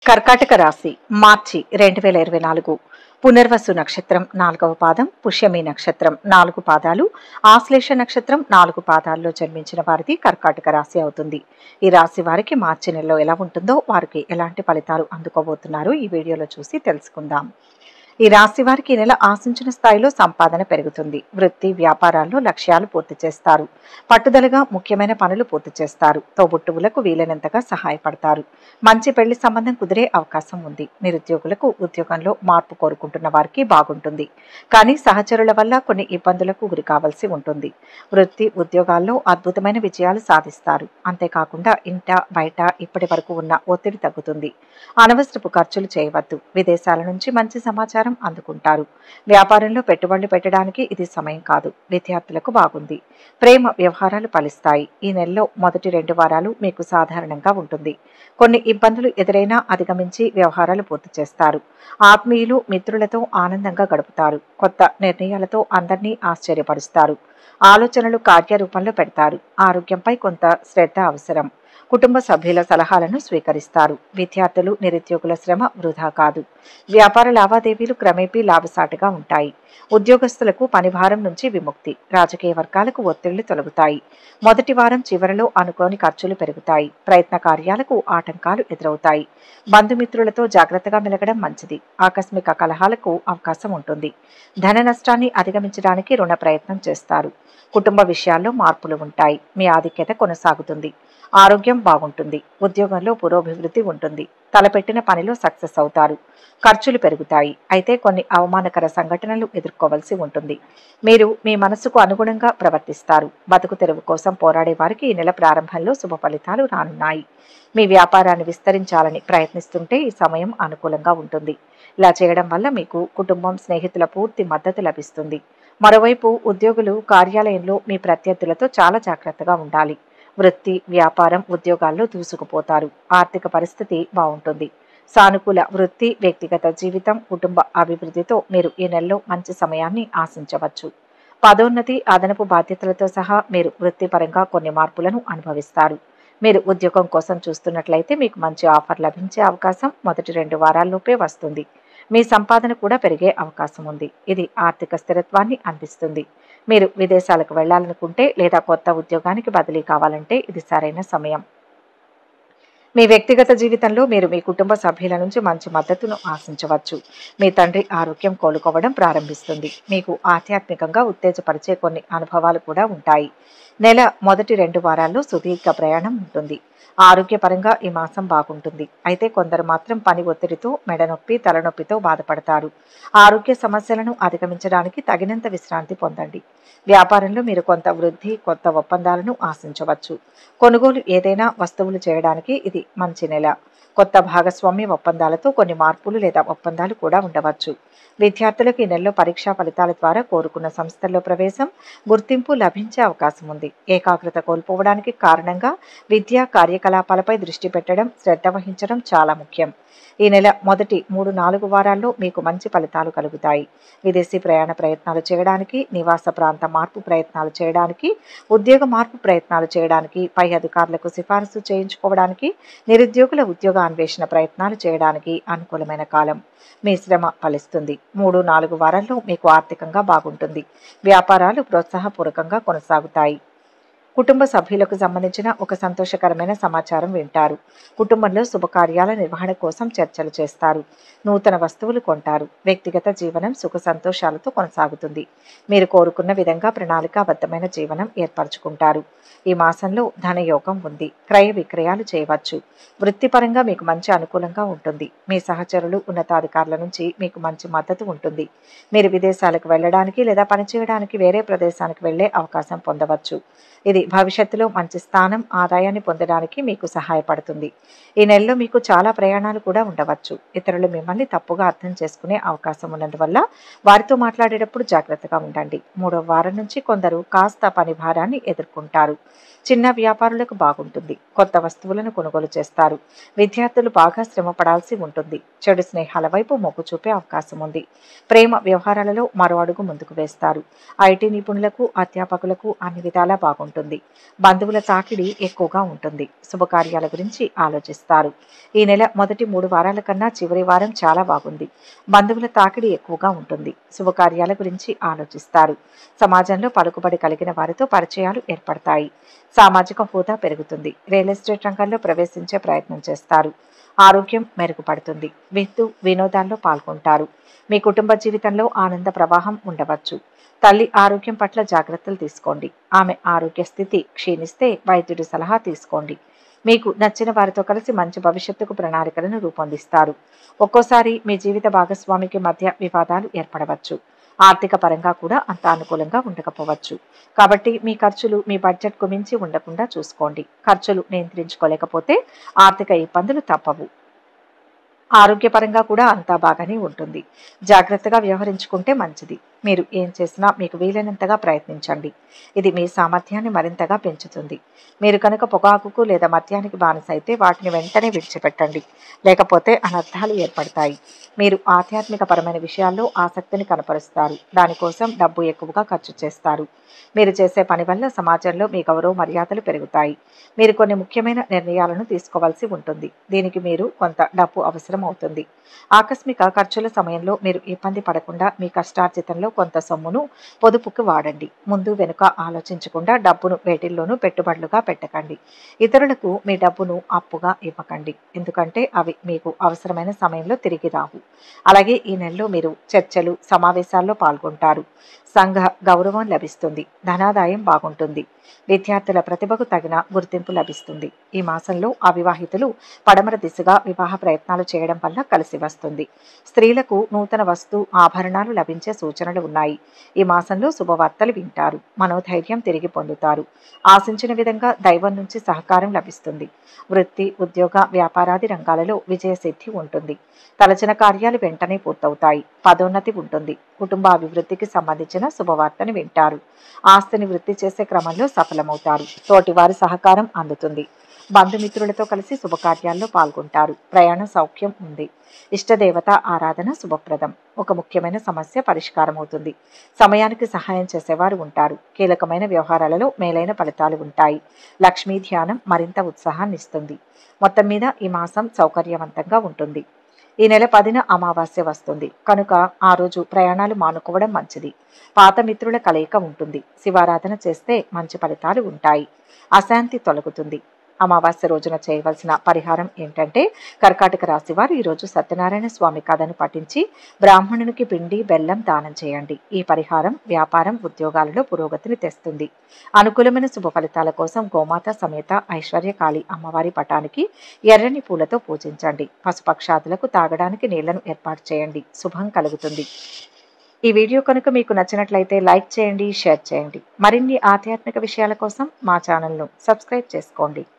కర్కాటక రాశి మార్చి 2024 పునర్వసు నక్షత్రం 4వ పాదం, పుష్యమి నక్షత్రం 4 పాదాలు, ఆశ్లేష నక్షత్రం 4 పాదాల్లో జన్మించిన వారిది కర్కాటక రాశి అవుతుంది. ఈ రాశి వారికి మార్చి నెలలో ఎలా ఉంటుందో, వారికి ఎలాంటి ఫలితాలు అందుకోబోతున్నారో ఈ వీడియోలో చూసి తెలుసుకుందాం. ఈ రాశి వారికి ఈ నెల ఆశించిన స్థాయిలో సంపాదన పెరుగుతుంది. వృత్తి వ్యాపారాల్లో లక్ష్యాలు పూర్తి చేస్తారు. పట్టుదలగా ముఖ్యమైన పనులు పూర్తి చేస్తారు. తోబుట్టువులకు వీలైనంతగా సహాయపడతారు. మంచి పెళ్లి సంబంధం కుదిరే అవకాశం ఉంది. నిరుద్యోగులకు ఉద్యోగంలో మార్పు కోరుకుంటున్న వారికి బాగుంటుంది. కానీ సహచరుల వల్ల కొన్ని ఇబ్బందులకు గురి కావాల్సి ఉంటుంది. వృత్తి ఉద్యోగాల్లో అద్భుతమైన విజయాలు సాధిస్తారు. అంతేకాకుండా ఇంట బయట ఇప్పటి వరకు ఉన్న ఒత్తిడి తగ్గుతుంది. అనవసరపు ఖర్చులు చేయవద్దు. విదేశాల నుంచి మంచి సమాచారం అందుకుంటారు. వ్యాపారంలో పెట్టుబడులు పెట్టడానికి ఇది సమయం కాదు. విద్యార్థులకు బాగుంది. ప్రేమ వ్యవహారాలు ఫలిస్తాయి. ఈ నెలలో మొదటి 2 వారాలు మీకు సాధారణంగా ఉంటుంది. కొన్ని ఇబ్బందులు ఎదురైనా అధిగమించి వ్యవహారాలు పూర్తి చేస్తారు. ఆత్మీయులు మిత్రులతో ఆనందంగా గడుపుతారు. కొత్త నిర్ణయాలతో అందరినీ ఆశ్చర్యపరుస్తారు. ఆలోచనలు కార్యరూపంలో పెడతారు. ఆరోగ్యంపై కొంత శ్రద్ధ అవసరం. కుటుంబ సభ్యుల సలహాలను స్వీకరిస్తారు. విద్యార్థులు నిరుద్యోగుల శ్రమ వృధా కాదు. వ్యాపార లావాదేవీలు క్రమేపీ లాభసాటిగా ఉంటాయి. ఉద్యోగస్తులకు పనిభారం నుంచి విముక్తి. రాజకీయ వర్గాలకు ఒత్తిళ్లు తొలగుతాయి. మొదటి వారం చివరలో అనుకోని ఖర్చులు పెరుగుతాయి. ప్రయత్న కార్యాలకు ఆటంకాలు ఎదురవుతాయి. బంధుమిత్రులతో జాగ్రత్తగా మెలగడం మంచిది. ఆకస్మిక కలహాలకు అవకాశం ఉంటుంది. ధన నష్టాన్ని అధిగమించడానికి రుణ ప్రయత్నం చేస్తారు. కుటుంబ విషయాల్లో మార్పులు ఉంటాయి. మీ ఆధిక్యత కొనసాగుతుంది. ఆరోగ్యం బాగుంటుంది. ఉద్యోగంలో పురోభివృద్ధి ఉంటుంది. తలపెట్టిన పనిలో సక్సెస్ అవుతారు. ఖర్చులు పెరుగుతాయి. అయితే కొన్ని అవమానకర సంఘటనలు ఎదుర్కోవలసి ఉంటుంది. మీరు మీ మనసుకు అనుగుణంగా ప్రవర్తిస్తారు. బతుకు తెరువు కోసం పోరాడే వారికి ఈ నెల ప్రారంభంలో శుభ ఫలితాలు రానున్నాయి. మీ వ్యాపారాన్ని విస్తరించాలని ప్రయత్నిస్తుంటే ఈ సమయం అనుకూలంగా ఉంటుంది. ఇలా చేయడం వల్ల మీకు కుటుంబం, స్నేహితుల పూర్తి మద్దతు లభిస్తుంది. మరోవైపు ఉద్యోగులు కార్యాలయంలో మీ ప్రత్యర్థులతో చాలా జాగ్రత్తగా ఉండాలి. వృత్తి వ్యాపారం ఉద్యోగాల్లో దూసుకుపోతారు. ఆర్థిక పరిస్థితి బాగుంటుంది. సానుకూల వృత్తి, వ్యక్తిగత జీవితం, కుటుంబ అభివృద్ధితో మీరు ఈ నెలలో మంచి సమయాన్ని ఆశించవచ్చు. పదోన్నతి, అదనపు బాధ్యతలతో సహా మీరు వృత్తిపరంగా కొన్ని మార్పులను అనుభవిస్తారు. మీరు ఉద్యోగం కోసం చూస్తున్నట్లయితే మీకు మంచి ఆఫర్ లభించే అవకాశం మొదటి 2 వారాల్లోపే వస్తుంది. మీ సంపాదన కూడా పెరిగే అవకాశం ఉంది. ఇది ఆర్థిక స్థిరత్వాన్ని అందిస్తుంది. మీరు విదేశాలకు వెళ్లాలనుకుంటే లేదా కొత్త ఉద్యోగానికి బదిలీ కావాలంటే ఇది సరైన సమయం. మీ వ్యక్తిగత జీవితంలో మీరు మీ కుటుంబ సభ్యుల నుంచి మంచి మద్దతును ఆశించవచ్చు. మీ తండ్రి ఆరోగ్యం కోలుకోవడం ప్రారంభిస్తుంది. మీకు ఆధ్యాత్మికంగా ఉత్తేజపరిచే కొన్ని అనుభవాలు కూడా ఉంటాయి. నెల మొదటి 2 వారాల్లో సుదీర్ఘ ప్రయాణం ఉంటుంది. ఆరోగ్యపరంగా ఈ మాసం బాగుంటుంది. అయితే కొందరు మాత్రం పని ఒత్తిడితో మెడనొప్పి, తలనొప్పితో బాధపడతారు. ఆరోగ్య సమస్యలను అధిగమించడానికి తగినంత విశ్రాంతి పొందండి. వ్యాపారంలో మీరు కొంత వృద్ధి, కొత్త ఒప్పందాలను ఆశించవచ్చు. కొనుగోలు ఏదైనా వస్తువులు చేయడానికి ఇది మంచి నెల. కొత్త భాగస్వామ్య ఒప్పందాలతో కొన్ని మార్పులు లేదా ఒప్పందాలు కూడా ఉండవచ్చు. విద్యార్థులకు ఈ నెలలో పరీక్షా ఫలితాల ద్వారా కోరుకున్న సంస్థల్లో ప్రవేశం, గుర్తింపు లభించే అవకాశం ఉంది. ఏకాగ్రత కోల్పోవడానికి కారణంగా విద్యా కార్యకలాపాలపై దృష్టి పెట్టడం, శ్రద్ధ వహించడం చాలా ముఖ్యం. ఈ నెల మొదటి 3-4 వారాల్లో మీకు మంచి ఫలితాలు కలుగుతాయి. విదేశీ ప్రయాణ ప్రయత్నాలు చేయడానికి, నివాస ప్రాంత మార్పు ప్రయత్నాలు చేయడానికి, ఉద్యోగ మార్పు ప్రయత్నాలు చేయడానికి, పై అధికారులకు సిఫారసు చేయించుకోవడానికి, నిరుద్యోగుల ఉద్యోగ అన్వేషణ ప్రయత్నాలు చేయడానికి అనుకూలమైన కాలం. మీ శ్రమ ఫలిస్తుంది. 3-4 వారాల్లో మీకు ఆర్థికంగా బాగుంటుంది. వ్యాపారాలు ప్రోత్సాహపూర్వకంగా కొనసాగుతాయి. కుటుంబ సభ్యులకు సంబంధించిన ఒక సంతోషకరమైన సమాచారం వింటారు. కుటుంబంలో శుభకార్యాల నిర్వహణ కోసం చర్చలు చేస్తారు. నూతన వస్తువులు కొంటారు. వ్యక్తిగత జీవనం సుఖ సంతోషాలతో కొనసాగుతుంది. మీరు కోరుకున్న విధంగా ప్రణాళికాబద్ధమైన జీవనం ఏర్పరచుకుంటారు. ఈ మాసంలో ధనయోగం ఉంది. క్రయ విక్రయాలు చేయవచ్చు. వృత్తిపరంగా మీకు మంచి అనుకూలంగా ఉంటుంది. మీ సహచరులు, ఉన్నతాధికారుల నుంచి మీకు మంచి మద్దతు ఉంటుంది. మీరు విదేశాలకు వెళ్ళడానికి లేదా పనిచేయడానికి వేరే ప్రదేశానికి వెళ్లే అవకాశం పొందవచ్చు. ఇది భవిష్యత్తులో మంచి స్థానం, ఆదాయాన్ని పొందడానికి మీకు సహాయపడుతుంది. ఈ నెలలో మీకు చాలా ప్రయాణాలు కూడా ఉండవచ్చు. ఇతరులు మిమ్మల్ని తప్పుగా అర్థం చేసుకునే అవకాశం ఉన్నందువల్ల వారితో మాట్లాడేటప్పుడు జాగ్రత్తగా ఉండండి. 3వ వారం నుంచి కొందరు కాస్త పని భారాన్ని ఎదుర్కొంటారు. చిన్న వ్యాపారులకు బాగుంటుంది. కొత్త వస్తువులను కొనుగోలు చేస్తారు. విద్యార్థులు బాగా శ్రమ పడాల్సి ఉంటుంది. చెడు స్నేహాల వైపు మొగ్గు చూపే అవకాశం ఉంది. ప్రేమ వ్యవహారాలలో మరో అడుగు ముందుకు వేస్తారు. ఐటీ నిపుణులకు, అధ్యాపకులకు అన్ని విధాలా బాగుంటుంది. ఉంటుంది. బంధువుల తాకిడి ఎక్కువగా ఉంటుంది. శుభకార్యాల గురించి ఆలోచిస్తారు. ఈ నెల మొదటి 3 వారాల కన్నా చివరి వారం చాలా బాగుంది. బంధువుల తాకిడి ఎక్కువగా ఉంటుంది. శుభకార్యాల గురించి ఆలోచిస్తారు. సమాజంలో పలుకుబడి కలిగిన వారితో పరిచయాలు ఏర్పడతాయి. సామాజిక హోదా పెరుగుతుంది. రియల్ ఎస్టేట్ రంగంలో ప్రవేశించే ప్రయత్నం చేస్తారు. ఆరోగ్యం మెరుగుపడుతుంది. వినోదాల్లో పాల్గొంటారు. మీ కుటుంబ జీవితంలో ఆనంద ప్రవాహం ఉండవచ్చు. తల్లి ఆరోగ్యం పట్ల జాగ్రత్తలు తీసుకోండి. ఆమె ఆరోగ్య స్థితి క్షీణిస్తే వైద్యుడి సలహా తీసుకోండి. మీకు నచ్చిన వారితో కలిసి మంచి భవిష్యత్తుకు ప్రణాళికలను రూపొందిస్తారు. ఒక్కోసారి మీ జీవిత భాగస్వామికి మధ్య వివాదాలు ఏర్పడవచ్చు. ఆర్థిక పరంగా కూడా అంత అనుకూలంగా ఉండకపోవచ్చు. కాబట్టి మీ ఖర్చులు మీ బడ్జెట్కు మించి ఉండకుండా చూసుకోండి. ఖర్చులు నియంత్రించుకోలేకపోతే ఆర్థిక ఇబ్బందులు తప్పవు. ఆరోగ్యపరంగా కూడా అంతా బాగానే ఉంటుంది. జాగ్రత్తగా వ్యవహరించుకుంటే మంచిది. మీరు ఏం చేసినా మీకు వీలైనంతగా ప్రయత్నించండి. ఇది మీ సామర్థ్యాన్ని మరింతగా పెంచుతుంది. మీరు కనుక పొగాకుకు లేదా మద్యానికి బానిసైతే వాటిని వెంటనే విడిచిపెట్టండి. లేకపోతే అనర్థాలు ఏర్పడతాయి. మీరు ఆధ్యాత్మిక పరమైన విషయాల్లో ఆసక్తిని కనపరుస్తారు. దానికోసం డబ్బు ఎక్కువగా ఖర్చు చేస్తారు. మీరు చేసే పని వల్ల సమాజంలో మీ గౌరవ మర్యాదలు పెరుగుతాయి. మీరు కొన్ని ముఖ్యమైన నిర్ణయాలను తీసుకోవాల్సి ఉంటుంది. దీనికి మీరు కొంత డబ్బు అవసరం అవుతుంది. ఆకస్మిక ఖర్చుల సమయంలో మీరు ఇబ్బంది పడకుండా మీ కష్టార్జితంలో కొంత సొమ్మును పొదుపుకు వాడండి. ముందు వెనుక ఆలోచించకుండా డబ్బును వేటిల్లోనూ పెట్టుబడులుగా పెట్టకండి. ఇతరులకు మీ డబ్బును అప్పుగా ఇవ్వకండి. ఎందుకంటే అవి మీకు అవసరమైన సమయంలో తిరిగి రావు. అలాగే ఈ నెలలో మీరు చర్చలు, సమావేశాల్లో పాల్గొంటారు. సంఘ గౌరవం లభిస్తుంది. ధనాదాయం బాగుంటుంది. విద్యార్థుల ప్రతిభకు తగిన గుర్తింపు లభిస్తుంది. ఈ మాసంలో అవివాహితులు పడమర దిశగా వివాహ ప్రయత్నాలు చేయడం వల్ల కలిసి వస్తుంది. స్త్రీలకు నూతన వస్తు ఆభరణాలు లభించే సూచనలు ఉన్నాయి. ఈ మాసంలో శుభవార్తలు వింటారు. మనోధైర్యం తిరిగి పొందుతారు. ఆశించిన విధంగా దైవం నుంచి సహకారం లభిస్తుంది. వృత్తి, ఉద్యోగ, వ్యాపారాది రంగాలలో విజయసిద్ధి ఉంటుంది. తలచిన కార్యాలు వెంటనే పూర్తవుతాయి. పదోన్నతి ఉంటుంది. కుటుంబ అభివృద్ధికి సంబంధించిన శుభవార్తని వింటారు. ఆస్తిని వృద్ధి చేసే క్రమంలో సఫలమవుతారు. తోటివారి సహకారం అందుతుంది. బంధుమిత్రులతో కలిసి శుభకార్యాల్లో పాల్గొంటారు. ప్రయాణ సౌఖ్యం ఉంది. ఇష్టదేవత ఆరాధన శుభప్రదం. ఒక ముఖ్యమైన సమస్య పరిష్కారం అవుతుంది. సమయానికి సహాయం చేసేవారు ఉంటారు. కీలకమైన వ్యవహారాలలో మేలైన ఫలితాలు ఉంటాయి. లక్ష్మీ ధ్యానం మరింత ఉత్సాహాన్ని ఇస్తుంది. మొత్తం మీద ఈ మాసం సౌకర్యవంతంగా ఉంటుంది. ఈ నెల 10న అమావాస్య వస్తుంది కనుక ఆ రోజు ప్రయాణాలు మానుకోవడం మంచిది. పాత మిత్రుల కలయిక ఉంటుంది. శివారాధన చేస్తే మంచి ఫలితాలు ఉంటాయి. అశాంతి తొలగుతుంది. అమావాస్య రోజున చేయవలసిన పరిహారం ఏంటంటే కర్కాటక రాశి వారు ఈరోజు సత్యనారాయణ స్వామి కథను పఠించి బ్రాహ్మణునికి పిండి బెల్లం దానం చేయండి. ఈ పరిహారం వ్యాపారం, ఉద్యోగాలలో పురోగతిని తెస్తుంది. అనుకూలమైన శుభ ఫలితాల కోసం గోమాత సమేత ఐశ్వర్యకాళి అమ్మవారి పటానికి ఎర్రని పూలతో పూజించండి. పశుపక్షాదులకు తాగడానికి నీళ్లను ఏర్పాటు చేయండి. శుభం కలుగుతుంది. ఈ వీడియో కనుక మీకు నచ్చినట్లయితే లైక్ చేయండి, షేర్ చేయండి. మరిన్ని ఆధ్యాత్మిక విషయాల కోసం మా ఛానల్ను సబ్స్క్రైబ్ చేసుకోండి.